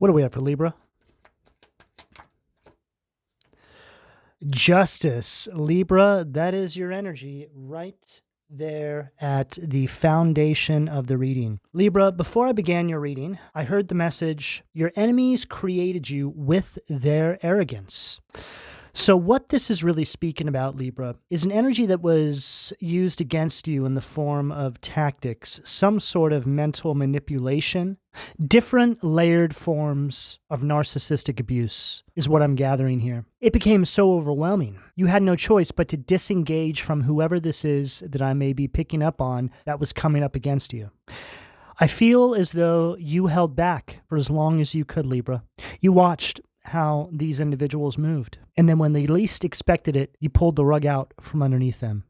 What do we have for Libra? Justice. Libra, that is your energy right there at the foundation of the reading. Libra, before I began your reading, I heard the message, your enemies created you with their arrogance. So what this is really speaking about, Libra, is an energy that was used against you in the form of tactics, some sort of mental manipulation, different layered forms of narcissistic abuse is what I'm gathering here. It became so overwhelming. You had no choice but to disengage from whoever this is that I may be picking up on that was coming up against you. I feel as though you held back for as long as you could, Libra. You watched how these individuals moved. And then when they least expected it, you pulled the rug out from underneath them.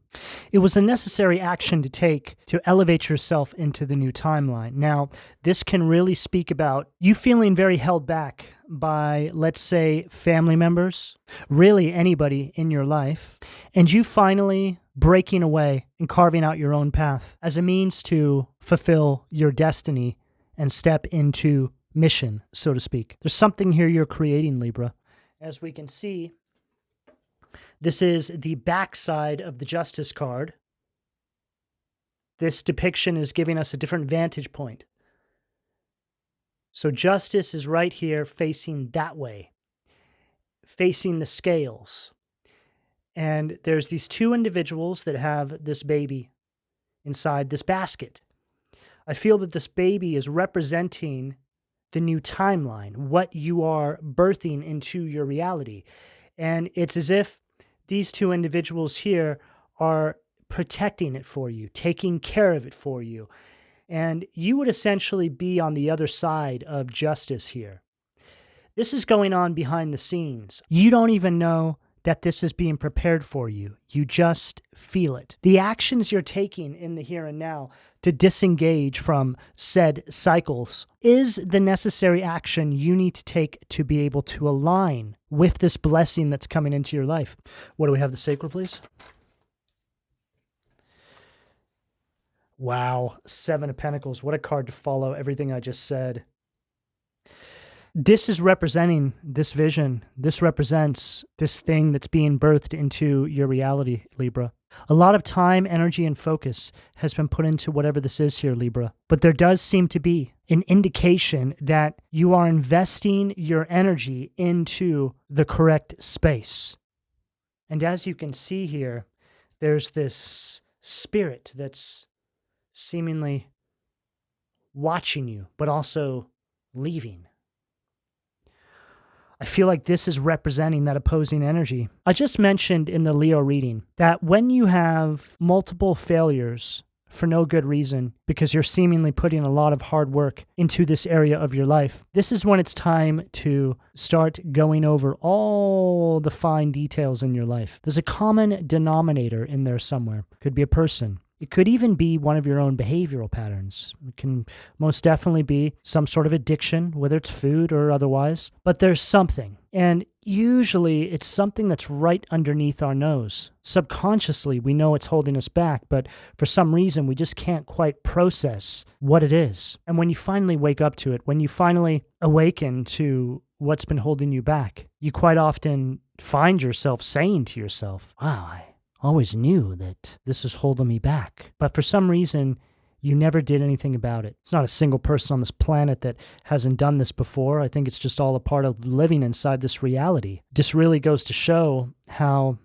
It was a necessary action to take to elevate yourself into the new timeline. Now, this can really speak about you feeling very held back by, let's say, family members, really anybody in your life, and you finally breaking away and carving out your own path as a means to fulfill your destiny and step into mission, so to speak. There's something here you're creating, Libra. As we can see, this is the backside of the Justice card. This depiction is giving us a different vantage point. So Justice is right here facing that way, facing the scales. And there's these two individuals that have this baby inside this basket. I feel that this baby is representing the new timeline, what you are birthing into your reality. And it's as if these two individuals here are protecting it for you, taking care of it for you. And you would essentially be on the other side of justice here. This is going on behind the scenes. You don't even know that this is being prepared for you. You just feel it. The actions you're taking in the here and now to disengage from said cycles is the necessary action you need to take to be able to align with this blessing that's coming into your life. What do we have, the Sacred, please? Wow, Seven of Pentacles. What a card to follow everything I just said. This is representing this vision. This represents this thing that's being birthed into your reality, Libra. A lot of time, energy, and focus has been put into whatever this is here, Libra. But there does seem to be an indication that you are investing your energy into the correct space. And as you can see here, there's this spirit that's seemingly watching you, but also leaving. I feel like this is representing that opposing energy. I just mentioned in the Leo reading that when you have multiple failures for no good reason, because you're seemingly putting a lot of hard work into this area of your life, this is when it's time to start going over all the fine details in your life. There's a common denominator in there somewhere. Could be a person. It could even be one of your own behavioral patterns. It can most definitely be some sort of addiction, whether it's food or otherwise. But there's something. And usually it's something that's right underneath our nose. Subconsciously, we know it's holding us back, but for some reason, we just can't quite process what it is. And when you finally wake up to it, when you finally awaken to what's been holding you back, you quite often find yourself saying to yourself, wow, I always knew that this was holding me back. But for some reason, you never did anything about it. It's not a single person on this planet that hasn't done this before. I think it's just all a part of living inside this reality. This really goes to show how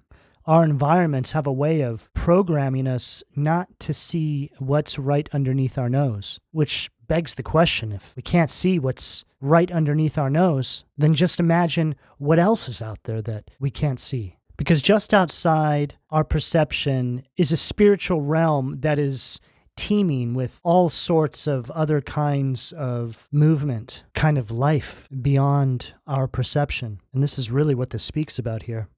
our environments have a way of programming us not to see what's right underneath our nose, which begs the question, if we can't see what's right underneath our nose, then just imagine what else is out there that we can't see. Because just outside our perception is a spiritual realm that is teeming with all sorts of other kinds of movement, kind of life beyond our perception. And this is really what this speaks about here.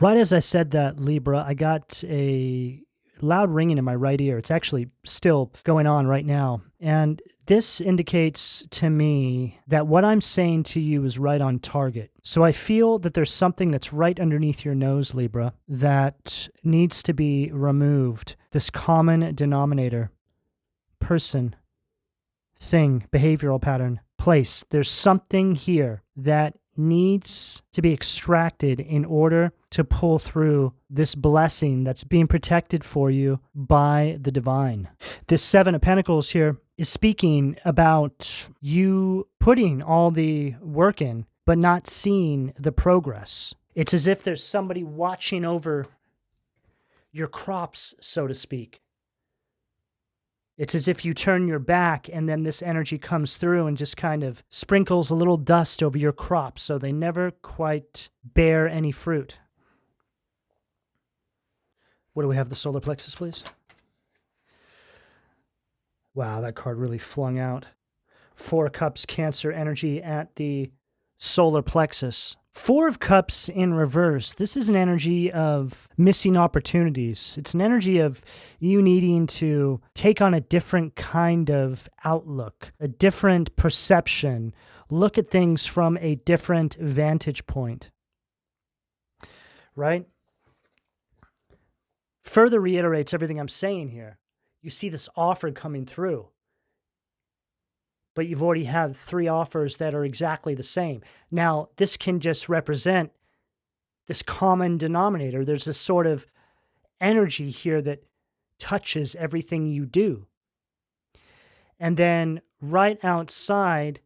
Right as I said that, Libra, I got a loud ringing in my right ear. It's actually still going on right now. And this indicates to me that what I'm saying to you is right on target. So I feel that there's something that's right underneath your nose, Libra, that needs to be removed. This common denominator, person, thing, behavioral pattern place. There's something here that needs to be extracted in order to pull through this blessing that's being protected for you by the divine. This Seven of Pentacles here is speaking about you putting all the work in, but not seeing the progress. It's as if there's somebody watching over your crops, so to speak. It's as if you turn your back and then this energy comes through and just kind of sprinkles a little dust over your crops so they never quite bear any fruit. What do we have? The solar plexus, please. Wow, that card really flung out. Four of Cups, Cancer energy at the solar plexus. Four of Cups in reverse. This is an energy of missing opportunities. It's an energy of you needing to take on a different kind of outlook, a different perception, look at things from a different vantage point. Right? Further reiterates everything I'm saying here. You see this offer coming through, but you've already had 3 offers that are exactly the same. Now, this can just represent this common denominator. There's this sort of energy here that touches everything you do. And then right outside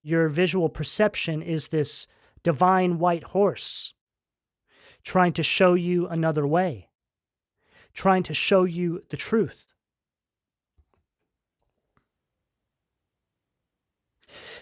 your visual perception is this divine white horse trying to show you another way, trying to show you the truth.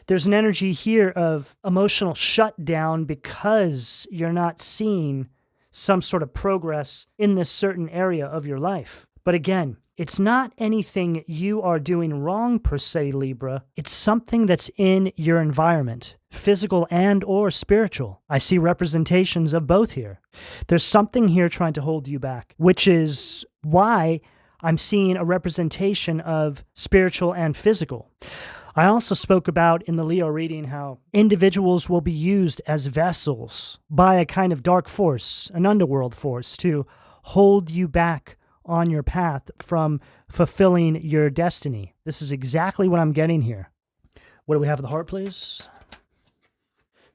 There's an energy here of emotional shutdown because you're not seeing some sort of progress in this certain area of your life. But again, it's not anything you are doing wrong per se, Libra. It's something that's in your environment, physical and or spiritual. I see representations of both here. There's something here trying to hold you back, which is why I'm seeing a representation of spiritual and physical. I also spoke about in the Leo reading how individuals will be used as vessels by a kind of dark force, an underworld force, to hold you back on your path from fulfilling your destiny. This is exactly what I'm getting here. What do we have at the heart, please?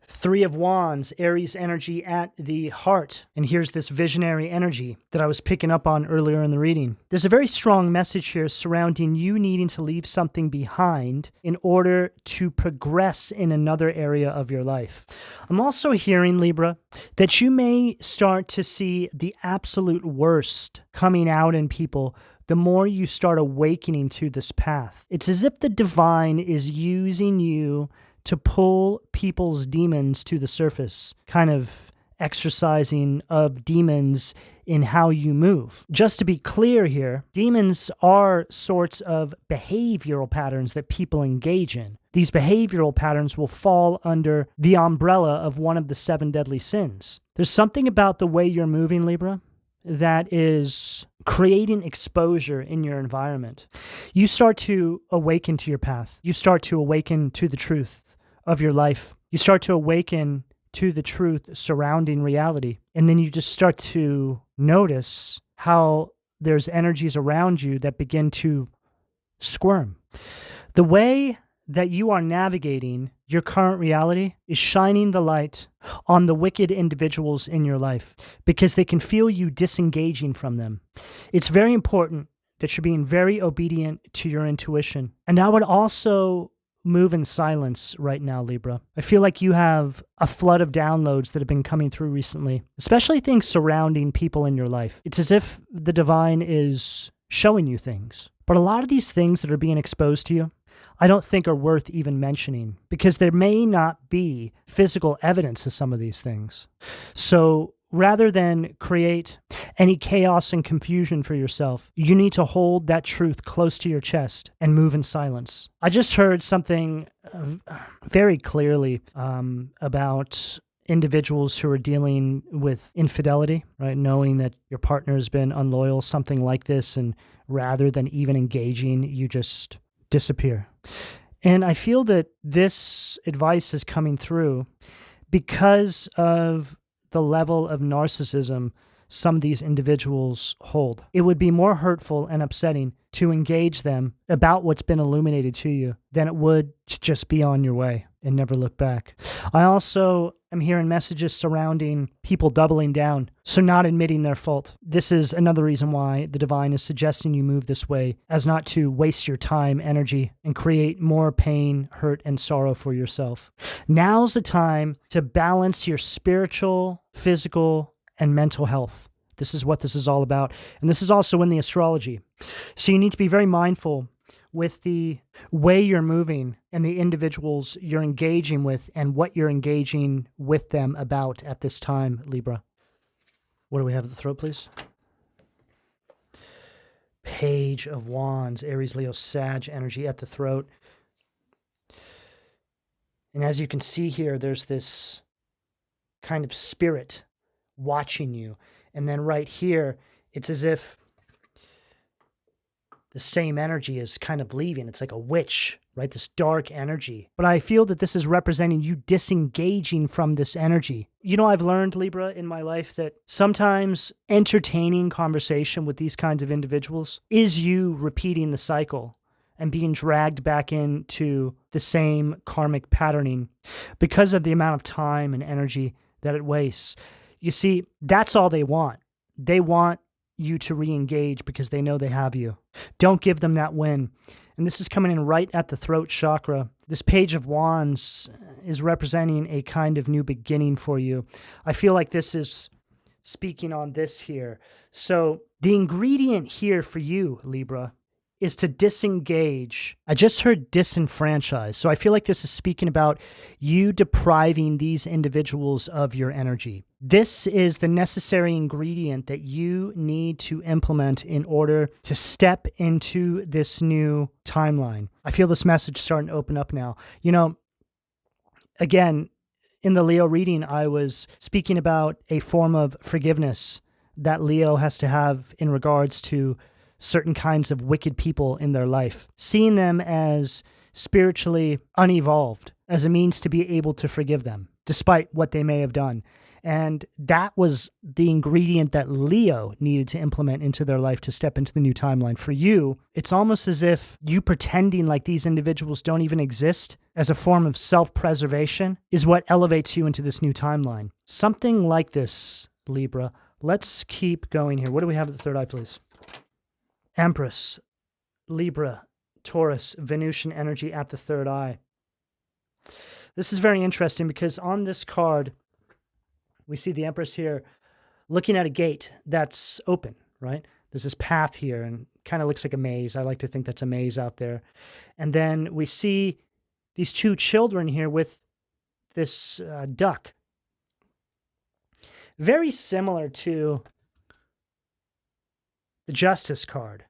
3 of Wands, Aries energy at the heart. And here's this visionary energy that I was picking up on earlier in the reading. There's a very strong message here surrounding you needing to leave something behind in order to progress in another area of your life. I'm also hearing, Libra, that you may start to see the absolute worst coming out in people the more you start awakening to this path. It's as if the divine is using you to pull people's demons to the surface, kind of exercising of demons in how you move. Just to be clear here, demons are sorts of behavioral patterns that people engage in. These behavioral patterns will fall under the umbrella of one of the 7 deadly sins. There's something about the way you're moving, Libra, that is creating exposure in your environment. You start to awaken to your path. You start to awaken to the truth of your life. You start to awaken to the truth surrounding reality. And then you just start to notice how there's energies around you that begin to squirm. The way that you are navigating your current reality is shining the light on the wicked individuals in your life because they can feel you disengaging from them. It's very important that you're being very obedient to your intuition. And I would also move in silence right now, Libra. I feel like you have a flood of downloads that have been coming through recently, especially things surrounding people in your life. It's as if the divine is showing you things. But a lot of these things that are being exposed to you, I don't think are worth even mentioning because there may not be physical evidence of some of these things. So rather than create any chaos and confusion for yourself, you need to hold that truth close to your chest and move in silence. I just heard something very clearly about individuals who are dealing with infidelity, right? Knowing that your partner has been unloyal, something like this, and rather than even engaging, you just disappear. And I feel that this advice is coming through because of the level of narcissism some of these individuals hold. It would be more hurtful and upsetting to engage them about what's been illuminated to you than it would to just be on your way and never look back. I also am hearing messages surrounding people doubling down, so not admitting their fault. This is another reason why the divine is suggesting you move this way, as not to waste your time, energy, and create more pain, hurt, and sorrow for yourself. Now's the time to balance your spiritual, physical, and mental health. This is what this is all about. And this is also in the astrology. So you need to be very mindful with the way you're moving and the individuals you're engaging with and what you're engaging with them about at this time, Libra. What do we have at the throat, please? Page of Wands, Aries, Leo, Sag energy at the throat. And as you can see here, there's this kind of spirit watching you. And then right here, it's as if the same energy is kind of leaving. It's like a witch, right? This dark energy. But I feel that this is representing you disengaging from this energy. You know, I've learned, Libra, in my life that sometimes entertaining conversation with these kinds of individuals is you repeating the cycle and being dragged back into the same karmic patterning because of the amount of time and energy that it wastes. You see, that's all they want. They want you to re-engage because they know they have you. Don't give them that win. And this is coming in right at the throat chakra. This Page of Wands is representing a kind of new beginning for you. I feel like this is speaking on this here. So the ingredient here for you, Libra, is to disengage. I just heard disenfranchise. So I feel like this is speaking about you depriving these individuals of your energy. This is the necessary ingredient that you need to implement in order to step into this new timeline. I feel this message starting to open up now. You know, again, in the Leo reading, I was speaking about a form of forgiveness that Leo has to have in regards to certain kinds of wicked people in their life, seeing them as spiritually unevolved, as a means to be able to forgive them, despite what they may have done. And that was the ingredient that Leo needed to implement into their life to step into the new timeline. For you, it's almost as if you pretending like these individuals don't even exist as a form of self-preservation is what elevates you into this new timeline. Something like this, Libra. Let's keep going here. What do we have at the third eye, please? Empress, Libra, Taurus, Venusian energy at the third eye. This is very interesting because on this card, we see the Empress here looking at a gate that's open, right? There's this path here and kind of looks like a maze. I like to think that's a maze out there. And then we see these two children here with this duck. Very similar to the Justice card.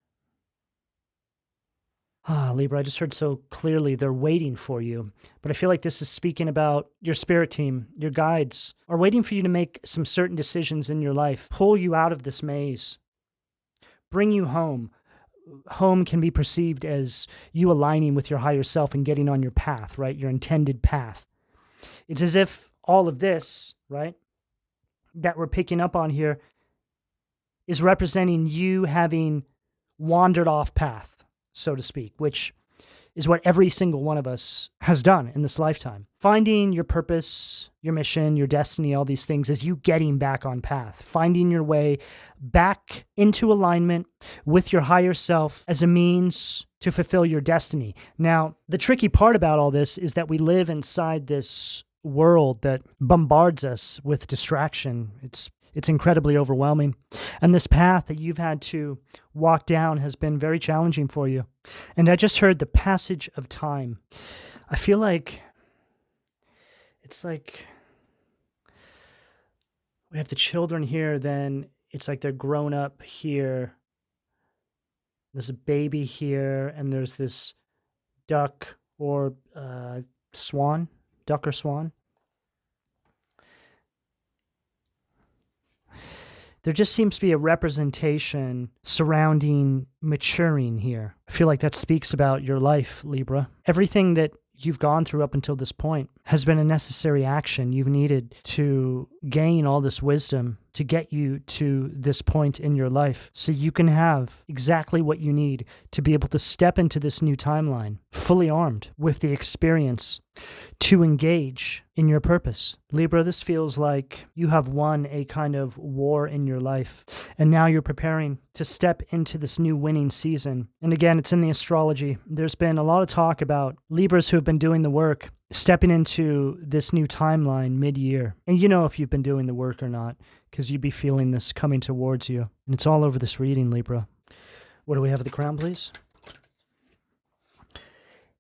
Libra, I just heard so clearly they're waiting for you. But I feel like this is speaking about your spirit team, your guides, are waiting for you to make some certain decisions in your life, pull you out of this maze, bring you home. Home can be perceived as you aligning with your higher self and getting on your path, right? Your intended path. It's as if all of this, right, that we're picking up on here is representing you having wandered off path, so to speak, which is what every single one of us has done in this lifetime. Finding your purpose, your mission, your destiny, all these things is you getting back on path, finding your way back into alignment with your higher self as a means to fulfill your destiny. Now, the tricky part about all this is that we live inside this world that bombards us with distraction. It's incredibly overwhelming. And this path that you've had to walk down has been very challenging for you. And I just heard the passage of time. I feel like it's like we have the children here, then it's like they're grown up here. There's a baby here, and there's this duck or swan, duck or swan. There just seems to be a representation surrounding maturing here. I feel like that speaks about your life, Libra. Everything that you've gone through up until this point has been a necessary action you've needed to gain all this wisdom to get you to this point in your life so you can have exactly what you need to be able to step into this new timeline fully armed with the experience to engage in your purpose. Libra, this feels like you have won a kind of war in your life, and now you're preparing to step into this new winning season. And again, it's in the astrology. There's been a lot of talk about Libras who have been doing the work stepping into this new timeline mid-year. And you know if you've been doing the work or not, because you'd be feeling this coming towards you. And it's all over this reading, Libra. What do we have at the crown, please?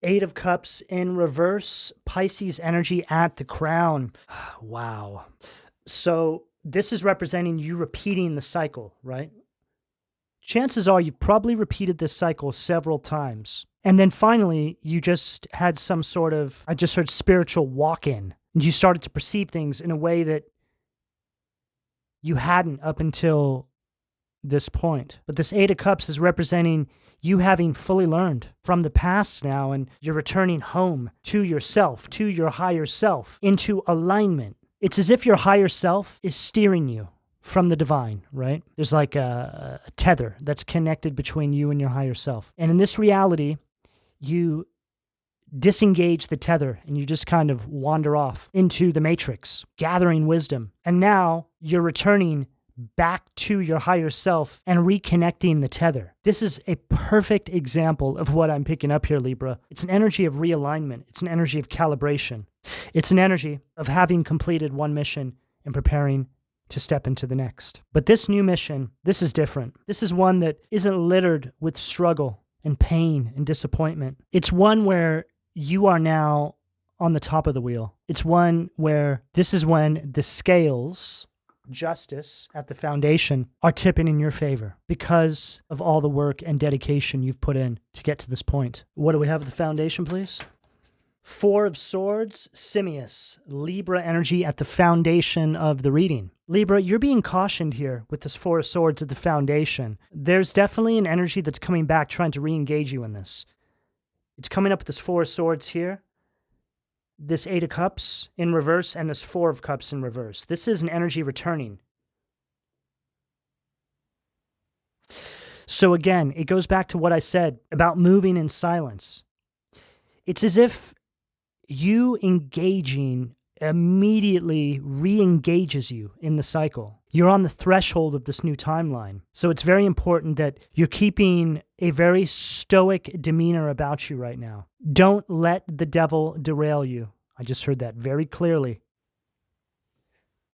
8 of Cups in reverse, Pisces energy at the crown. Wow. So this is representing you repeating the cycle, right? Chances are you've probably repeated this cycle several times. And then finally, you just had some sort of, I just heard spiritual walk-in. And you started to perceive things in a way that you hadn't up until this point. But this 8 of Cups is representing you having fully learned from the past now, and you're returning home to yourself, to your higher self, into alignment. It's as if your higher self is steering you from the divine, right? There's like a tether that's connected between you and your higher self. And in this reality, you disengage the tether and you just kind of wander off into the matrix, gathering wisdom. And now you're returning back to your higher self and reconnecting the tether. This is a perfect example of what I'm picking up here, Libra. It's an energy of realignment. It's an energy of calibration. It's an energy of having completed one mission and preparing to step into the next. But this new mission, this is different. This is one that isn't littered with struggle and pain and disappointment. It's one where you are now on the top of the wheel. It's one where this is when the scales, justice at the foundation, are tipping in your favor because of all the work and dedication you've put in to get to this point. What do we have at the foundation, please? 4 of Swords, Simius, Libra energy at the foundation of the reading. Libra, you're being cautioned here with this 4 of Swords at the foundation. There's definitely an energy that's coming back trying to re-engage you in this. It's coming up with this 4 of Swords here, this 8 of Cups in reverse, and this 4 of Cups in reverse. This is an energy returning. So again, it goes back to what I said about moving in silence. It's as if you engaging immediately re-engages you in the cycle. You're on the threshold of this new timeline. So it's very important that you're keeping a very stoic demeanor about you right now. Don't let the devil derail you. I just heard that very clearly.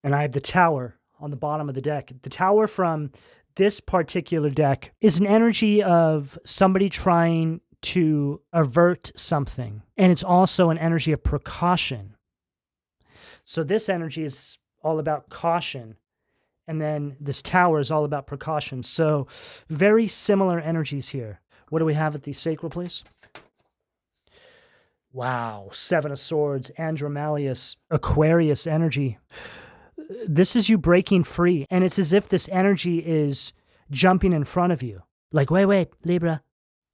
And I have the Tower on the bottom of the deck. The Tower from this particular deck is an energy of somebody trying to avert something. And it's also an energy of precaution. So this energy is all about caution. And then this Tower is all about precaution. So very similar energies here. What do we have at the sacral, please? Wow, 7 of Swords, Andromalius, Aquarius energy. This is you breaking free. And it's as if this energy is jumping in front of you. Like, wait, Libra,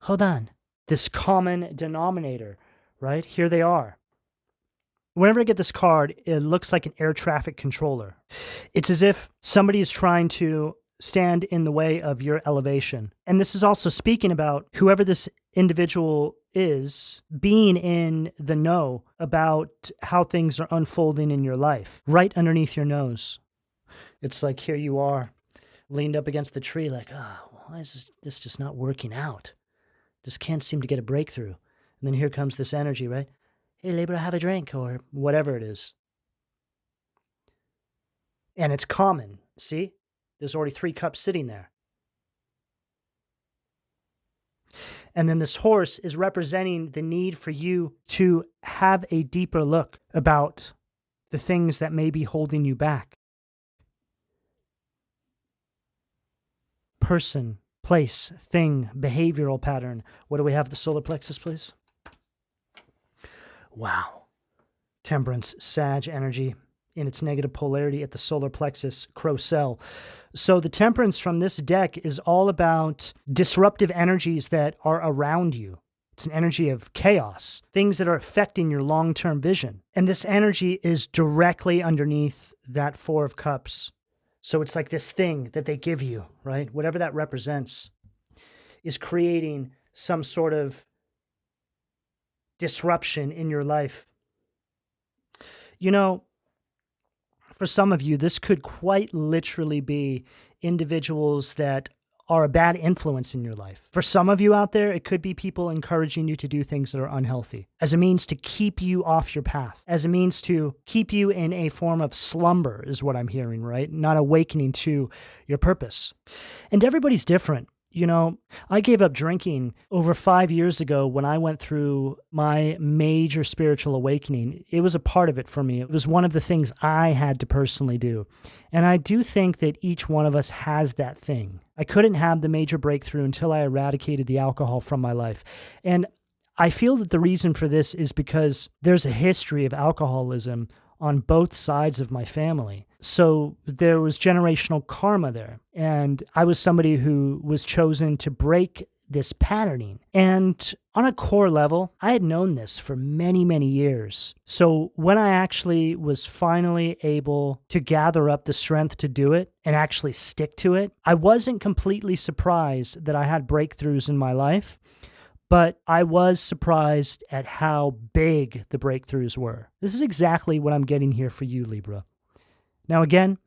hold on. This common denominator, right? Here they are. Whenever I get this card, it looks like an air traffic controller. It's as if somebody is trying to stand in the way of your elevation. And this is also speaking about whoever this individual is being in the know about how things are unfolding in your life, right underneath your nose. It's like here you are, leaned up against the tree like, why is this just not working out? Just can't seem to get a breakthrough. And then here comes this energy, right? Hey, Libra, have a drink, or whatever it is. And it's common. See? There's already 3 cups sitting there. And then this horse is representing the need for you to have a deeper look about the things that may be holding you back. Person, place, thing, behavioral pattern. What do we have at the solar plexus, please? Wow. Temperance, Sag energy in its negative polarity at the solar plexus, Crow cell. So the Temperance from this deck is all about disruptive energies that are around you. It's an energy of chaos, things that are affecting your long-term vision. And this energy is directly underneath that Four of Cups. So it's like this thing that they give you, right? Whatever that represents is creating some sort of disruption in your life. You know, for some of you, this could quite literally be individuals that are a bad influence in your life. For some of you out there, it could be people encouraging you to do things that are unhealthy as a means to keep you off your path, as a means to keep you in a form of slumber is what I'm hearing, right? Not awakening to your purpose. And everybody's different. You know, I gave up drinking over 5 years ago when I went through my major spiritual awakening. It was a part of it for me. It was one of the things I had to personally do. And I do think that each one of us has that thing. I couldn't have the major breakthrough until I eradicated the alcohol from my life. And I feel that the reason for this is because there's a history of alcoholism on both sides of my family. So there was generational karma there. And I was somebody who was chosen to break this patterning. And on a core level, I had known this for many, many years. So when I actually was finally able to gather up the strength to do it and actually stick to it, I wasn't completely surprised that I had breakthroughs in my life. But I was surprised at how big the breakthroughs were. This is exactly what I'm getting here for you, Libra. Now, again,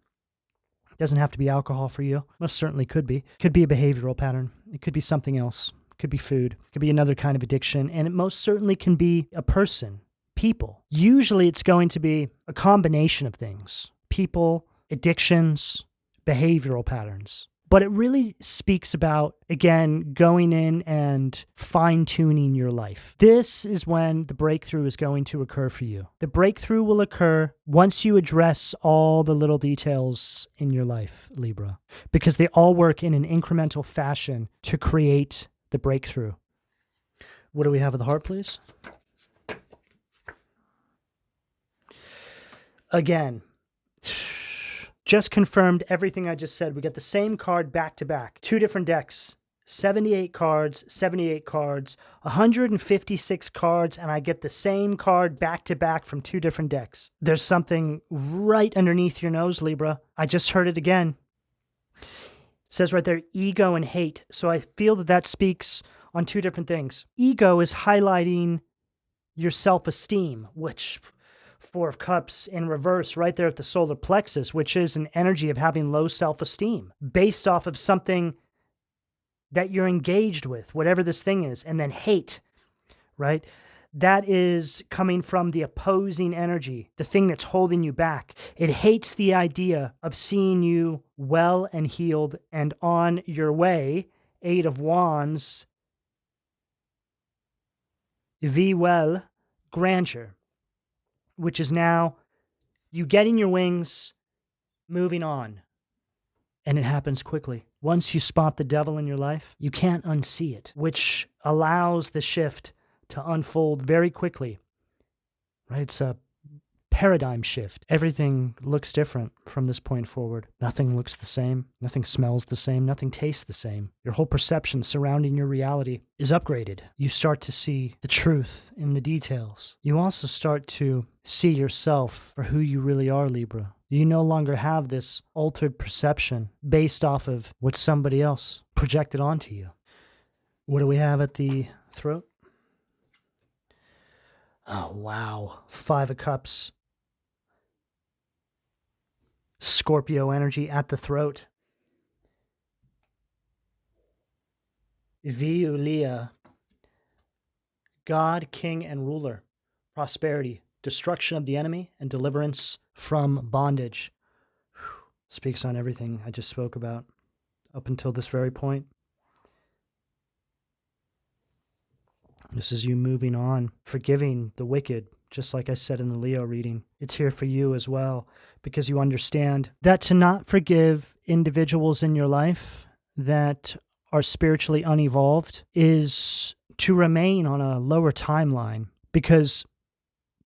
it doesn't have to be alcohol for you. Most certainly could be. It could be a behavioral pattern. It could be something else. It could be food. It could be another kind of addiction. And it most certainly can be a person, people. Usually it's going to be a combination of things. People, addictions, behavioral patterns. But it really speaks about, again, going in and fine-tuning your life. This is when the breakthrough is going to occur for you. The breakthrough will occur once you address all the little details in your life, Libra, because they all work in an incremental fashion to create the breakthrough. What do we have at the heart, please? Again, just confirmed everything I just said. We get the same card back to back. 2 different decks. 78 cards, 156 cards, and I get the same card back to back from 2 different decks. There's something right underneath your nose, Libra. I just heard it again. It says right there, ego and hate. So I feel that that speaks on 2 different things. Ego is highlighting your self-esteem, which 4 of Cups in reverse right there at the solar plexus, which is an energy of having low self-esteem based off of something that you're engaged with, whatever this thing is. And then hate, right? That is coming from the opposing energy, the thing that's holding you back. It hates the idea of seeing you well and healed and on your way. 8 of Wands, vie well, grandeur, which is now you getting your wings, moving on. And it happens quickly. Once you spot the devil in your life, you can't unsee it, which allows the shift to unfold very quickly. Right? It's a paradigm shift. Everything looks different from this point forward. Nothing looks the same. Nothing smells the same. Nothing tastes the same. Your whole perception surrounding your reality is upgraded. You start to see the truth in the details. You also start to see yourself for who you really are, Libra. You no longer have this altered perception based off of what somebody else projected onto you. What do we have at the throat? Oh, wow. 5 of Cups. Scorpio energy at the throat. Viulia. God, King, and Ruler. Prosperity. Destruction of the enemy and deliverance from bondage. Speaks on everything I just spoke about up until this very point. This is you moving on, forgiving the wicked, just like I said in the Leo reading. It's here for you as well, because you understand that to not forgive individuals in your life that are spiritually unevolved is to remain on a lower timeline, because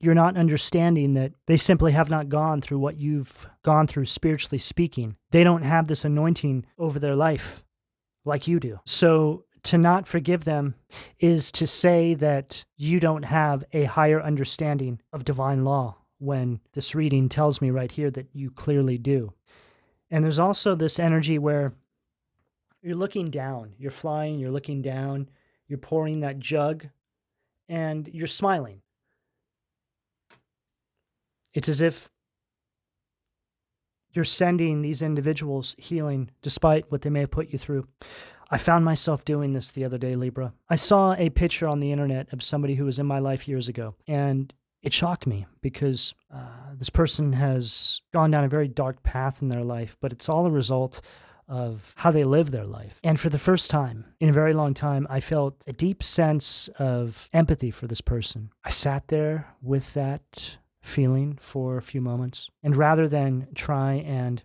you're not understanding that they simply have not gone through what you've gone through spiritually speaking. They don't have this anointing over their life like you do. So to not forgive them is to say that you don't have a higher understanding of divine law when this reading tells me right here that you clearly do. And there's also this energy where you're looking down, you're flying, you're looking down, you're pouring that jug, and you're smiling. It's as if you're sending these individuals healing despite what they may have put you through. I found myself doing this the other day, Libra. I saw a picture on the internet of somebody who was in my life years ago, and it shocked me because this person has gone down a very dark path in their life, but it's all a result of how they live their life. And for the first time in a very long time, I felt a deep sense of empathy for this person. I sat there with that feeling for a few moments, and rather than try and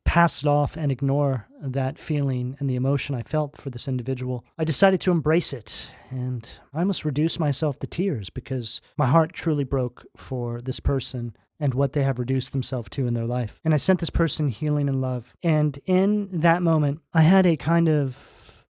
pass it off and ignore that feeling and the emotion I felt for this individual, I decided to embrace it, and I almost reduced myself to tears because my heart truly broke for this person and what they have reduced themselves to in their life. And I sent this person healing and love. And in that moment, I had a kind of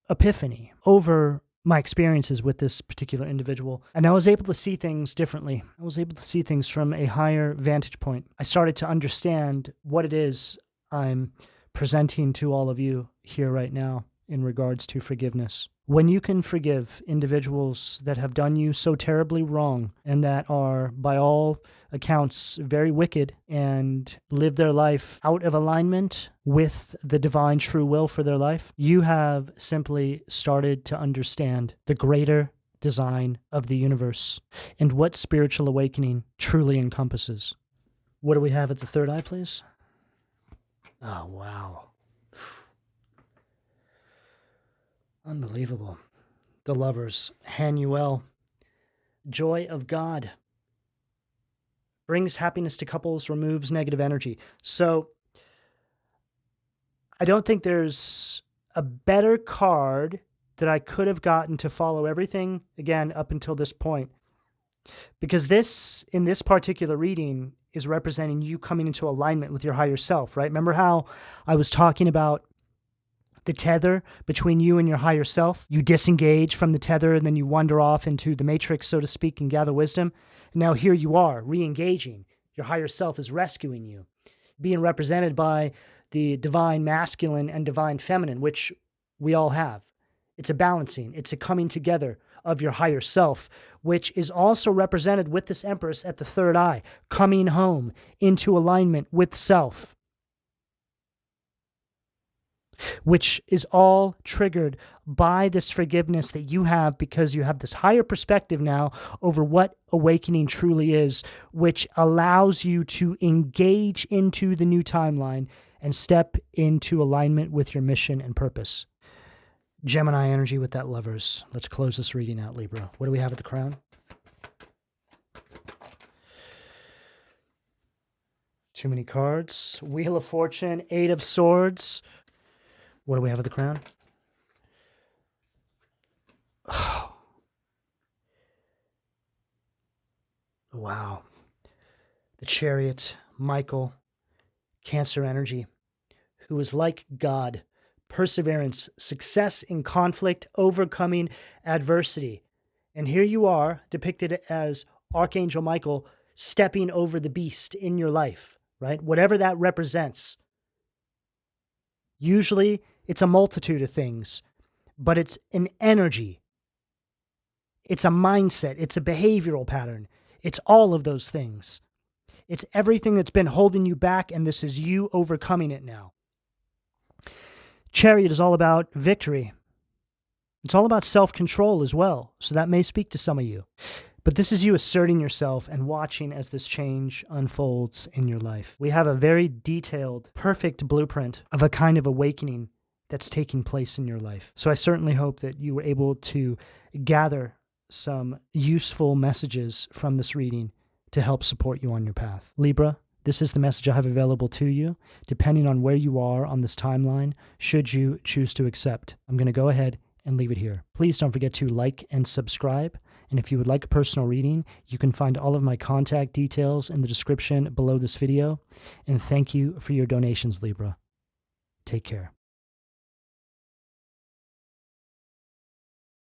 epiphany over my experiences with this particular individual. And I was able to see things differently. I was able to see things from a higher vantage point. I started to understand what it is I'm presenting to all of you here right now in regards to forgiveness. When you can forgive individuals that have done you so terribly wrong and that are, by all accounts, very wicked and live their life out of alignment with the divine true will for their life, you have simply started to understand the greater design of the universe and what spiritual awakening truly encompasses. What do we have at the third eye, please? Oh, wow. Unbelievable. The Lovers, Hanuel. Joy of God. Brings happiness to couples, removes negative energy. So, I don't think there's a better card that I could have gotten to follow everything, again, up until this point. Because this, in this particular reading, is representing you coming into alignment with your higher self, right? Remember how I was talking about the tether between you and your higher self? You disengage from the tether and then you wander off into the matrix, so to speak, and gather wisdom. And now here you are, re-engaging. Your higher self is rescuing you, being represented by the divine masculine and divine feminine, which we all have. It's a balancing. It's a coming together of your higher self, which is also represented with this Empress at the third eye, coming home into alignment with self, which is all triggered by this forgiveness that you have because you have this higher perspective now over what awakening truly is, which allows you to engage into the new timeline and step into alignment with your mission and purpose. Gemini energy with that Lovers. Let's close this reading out, Libra. What do we have at the crown? Too many cards. Wheel of Fortune, Eight of Swords. What do we have at the crown? Oh. Wow. The Chariot, Michael, Cancer energy, who is like God. Perseverance, success in conflict, overcoming adversity. And here you are, depicted as Archangel Michael, stepping over the beast in your life, right? Whatever that represents. Usually, it's a multitude of things, but it's an energy. It's a mindset. It's a behavioral pattern. It's all of those things. It's everything that's been holding you back, and this is you overcoming it now. Chariot is all about victory. It's all about self-control as well, so that may speak to some of you. But this is you asserting yourself and watching as this change unfolds in your life. We have a very detailed, perfect blueprint of a kind of awakening that's taking place in your life. So I certainly hope that you were able to gather some useful messages from this reading to help support you on your path. Libra, this is the message I have available to you, depending on where you are on this timeline, should you choose to accept. I'm going to go ahead and leave it here. Please don't forget to like and subscribe. And if you would like a personal reading, you can find all of my contact details in the description below this video. And thank you for your donations, Libra. Take care.